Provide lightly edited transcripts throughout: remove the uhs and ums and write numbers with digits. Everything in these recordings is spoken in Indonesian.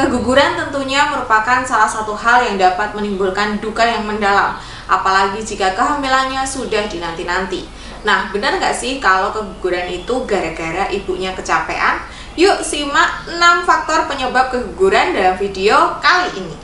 Keguguran tentunya merupakan salah satu hal yang dapat menimbulkan duka yang mendalam, apalagi jika kehamilannya sudah dinanti-nanti. Nah, benar nggak sih kalau keguguran itu gara-gara ibunya kecapean? Yuk simak 6 faktor penyebab keguguran dalam video kali ini.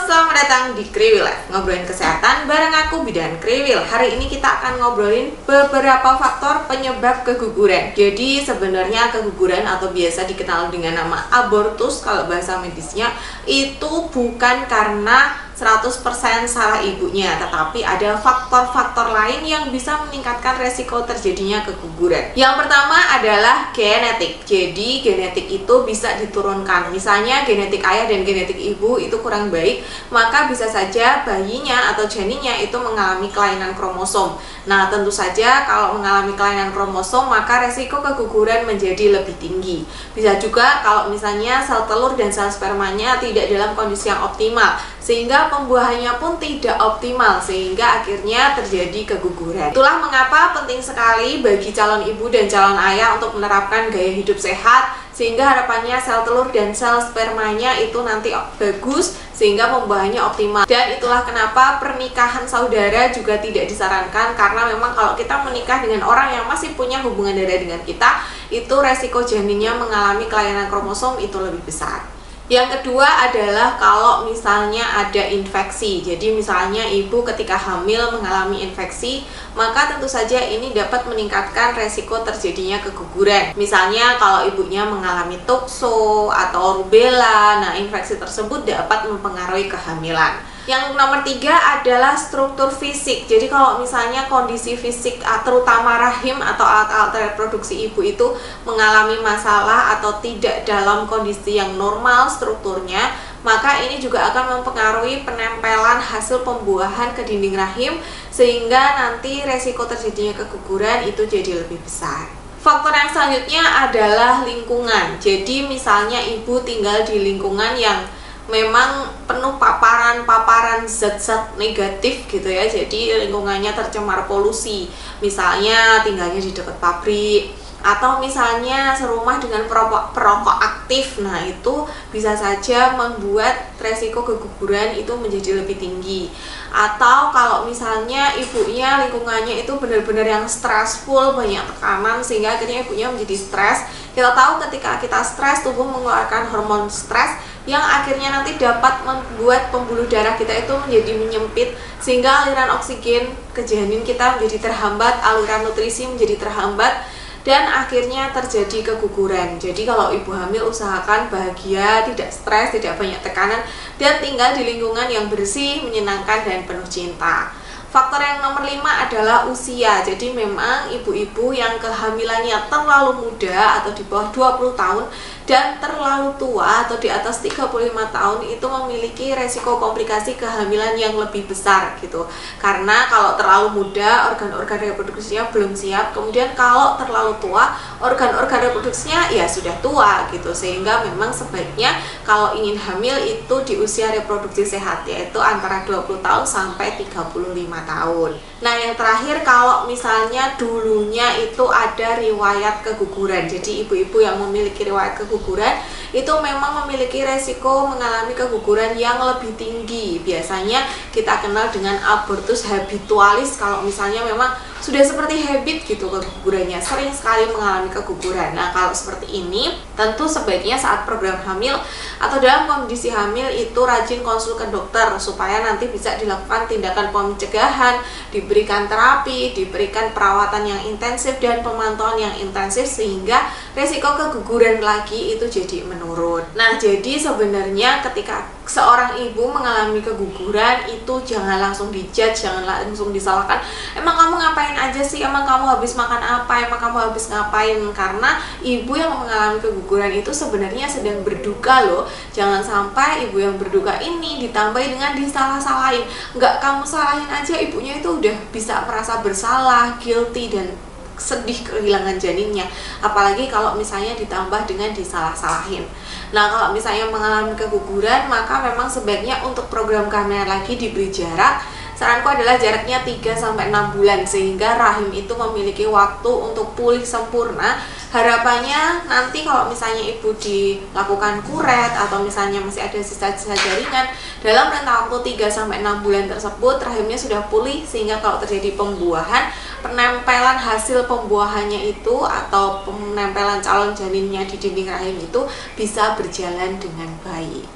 Selamat datang di Kriwil Life, ngobrolin kesehatan bareng aku Bidan Kriwil. Hari ini kita akan ngobrolin beberapa faktor penyebab keguguran. Jadi sebenarnya keguguran atau biasa dikenal dengan nama abortus kalau bahasa medisnya itu bukan karena 100% salah ibunya, tetapi ada faktor-faktor lain yang bisa meningkatkan resiko terjadinya keguguran. Yang pertama adalah genetik. Jadi genetik itu bisa diturunkan. Misalnya genetik ayah dan genetik ibu itu kurang baik, maka bisa saja bayinya atau janinnya itu mengalami kelainan kromosom. Nah, tentu saja kalau mengalami kelainan kromosom, maka resiko keguguran menjadi lebih tinggi. Bisa juga kalau misalnya sel telur dan sel spermanya tidak dalam kondisi yang optimal, sehingga pembuahannya pun tidak optimal, sehingga akhirnya terjadi keguguran. Itulah mengapa penting sekali bagi calon ibu dan calon ayah untuk menerapkan gaya hidup sehat, sehingga harapannya sel telur dan sel spermanya itu nanti bagus, sehingga pembuahannya optimal. Dan itulah kenapa pernikahan saudara juga tidak disarankan, karena memang kalau kita menikah dengan orang yang masih punya hubungan darah dengan kita, itu resiko janinnya mengalami kelainan kromosom itu lebih besar. Yang kedua adalah kalau misalnya ada infeksi. Jadi misalnya ibu ketika hamil mengalami infeksi, maka tentu saja ini dapat meningkatkan resiko terjadinya keguguran. Misalnya kalau ibunya mengalami tukso atau rubella, nah infeksi tersebut dapat mempengaruhi kehamilan. Yang nomor 3 adalah struktur fisik. Jadi kalau misalnya kondisi fisik terutama rahim atau alat-alat reproduksi ibu itu mengalami masalah atau tidak dalam kondisi yang normal strukturnya, maka ini juga akan mempengaruhi penempelan hasil pembuahan ke dinding rahim, sehingga nanti resiko terjadinya keguguran itu jadi lebih besar. Faktor yang selanjutnya adalah lingkungan. Jadi misalnya ibu tinggal di lingkungan yang memang penuh paparan zat-zat negatif gitu ya, jadi lingkungannya tercemar polusi, misalnya tinggalnya di dekat pabrik, atau misalnya serumah dengan perokok aktif. Nah, itu bisa saja membuat resiko keguguran itu menjadi lebih tinggi. Atau kalau misalnya ibunya lingkungannya itu benar-benar yang stressful, banyak tekanan, sehingga akhirnya ibunya menjadi stres. Kita tahu ketika kita stres, tubuh mengeluarkan hormon stres yang akhirnya nanti dapat membuat pembuluh darah kita itu menjadi menyempit, sehingga aliran oksigen ke janin kita menjadi terhambat, aliran nutrisi menjadi terhambat, dan akhirnya terjadi keguguran. Jadi kalau ibu hamil usahakan bahagia, tidak stres, tidak banyak tekanan, dan tinggal di lingkungan yang bersih, menyenangkan, dan penuh cinta. Faktor yang nomor 5 adalah usia. Jadi memang ibu-ibu yang kehamilannya terlalu muda atau di bawah 20 tahun dan terlalu tua atau di atas 35 tahun itu memiliki resiko komplikasi kehamilan yang lebih besar gitu. Karena kalau terlalu muda organ-organ reproduksinya belum siap, kemudian kalau terlalu tua organ-organ reproduksinya ya sudah tua gitu. Sehingga memang sebaiknya kalau ingin hamil itu di usia reproduksi sehat, yaitu antara 20 tahun sampai 35 tahun. Nah, yang terakhir kalau misalnya dulunya itu ada riwayat keguguran. Jadi ibu-ibu yang memiliki riwayat keguguran itu memang memiliki resiko mengalami keguguran yang lebih tinggi. Biasanya kita kenal dengan abortus habitualis. Kalau misalnya memang sudah seperti habit gitu kegugurannya, sering sekali mengalami keguguran. Nah, kalau seperti ini tentu sebaiknya saat program hamil atau dalam kondisi hamil itu rajin konsul ke dokter, supaya nanti bisa dilakukan tindakan pencegahan, diberikan terapi, diberikan perawatan yang intensif dan pemantauan yang intensif, sehingga resiko keguguran lagi itu jadi menurun. Nah, jadi sebenarnya ketika seorang ibu mengalami keguguran itu jangan langsung dijudge, jangan langsung disalahkan. Emang kamu ngapain aja sih? Emang kamu habis makan apa? Emang kamu habis ngapain? Karena ibu yang mengalami keguguran itu sebenarnya sedang berduka loh. Jangan sampai ibu yang berduka ini ditambahi dengan disalah-salahin. Nggak kamu salahin aja, ibunya itu udah bisa merasa bersalah, guilty, dan sedih kehilangan janinnya. Apalagi kalau misalnya ditambah dengan disalah-salahin. Nah, kalau misalnya mengalami keguguran, maka memang sebaiknya untuk program kehamilan lagi diberi jarak saranku adalah jaraknya 3-6 bulan, sehingga rahim itu memiliki waktu untuk pulih sempurna. Harapannya nanti kalau misalnya ibu dilakukan kuret atau misalnya masih ada sisa-sisa jaringan, dalam rentang waktu 3-6 bulan tersebut rahimnya sudah pulih, sehingga kalau terjadi pembuahan, penempelan hasil pembuahannya itu atau penempelan calon janinnya di dinding rahim itu bisa berjalan dengan baik.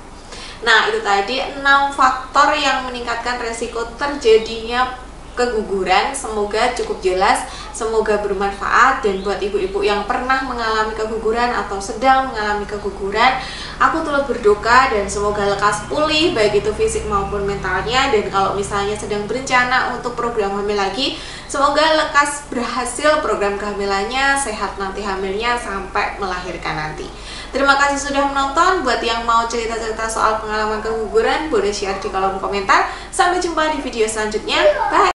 Nah, itu tadi 6 faktor yang meningkatkan resiko terjadinya keguguran. Semoga cukup jelas, semoga bermanfaat, dan buat ibu-ibu yang pernah mengalami keguguran atau sedang mengalami keguguran, aku turut berduka dan semoga lekas pulih baik itu fisik maupun mentalnya. Dan kalau misalnya sedang berencana untuk program hamil lagi, semoga lekas berhasil program kehamilannya, sehat nanti hamilnya sampai melahirkan nanti. Terima kasih sudah menonton. Buat yang mau cerita-cerita soal pengalaman keguguran, boleh share di kolom komentar. Sampai jumpa di video selanjutnya. Bye!